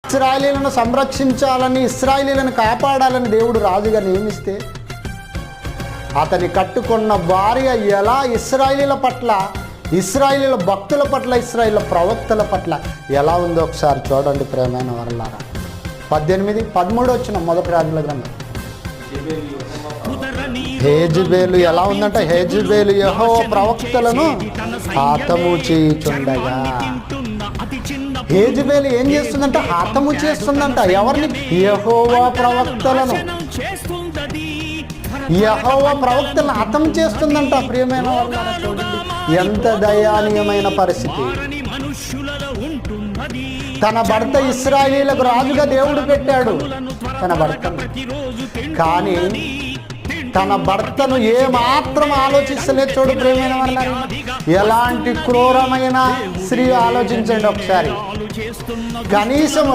ఇశ్రాయేలీయులను సంరక్షించాలని, ఇశ్రాయేలీయులను కాపాడాలని దేవుడు రాజుగా నియమిస్తే అతని కట్టుకున్న భార్య ఎలా ఇశ్రాయేలీయుల పట్ల, ఇశ్రాయేలీయుల భక్తుల పట్ల, ఇశ్రాయేలీయుల ప్రవక్తల పట్ల ఎలా ఉందో ఒకసారి చూడండి ప్రియమైన వారలారా. 18, 13 వచ్చిన మొదటి రాజుల గ్రంథం. హేజబేలు ఎలా ఉందంట? హేజబేలు యెహోవా ప్రవక్తలను హతము చేయుచుండగా. హేజబేలు ఏం చేస్తుందంట? హతము చేస్తుందంట. ఎవరిని? యెహోవా ప్రవక్తలను. యెహోవా ప్రవక్తలను హతం చేస్తుందంట. ప్రియమైన వారలారా, చూడండి ఎంత దయానీయమైన పరిస్థితి. తన భర్త ఇశ్రాయేలీయులకు రాజుగా దేవుడు పెట్టాడు తన భర్తను, కానీ తన భర్తను ఏమాత్రం ఆలోచిస్తలేదు. చూడు ప్రియమైన వారలారా, ఎలాంటి క్రూరమైన స్త్రీ ఆలోచించండి ఒకసారి. కనీసం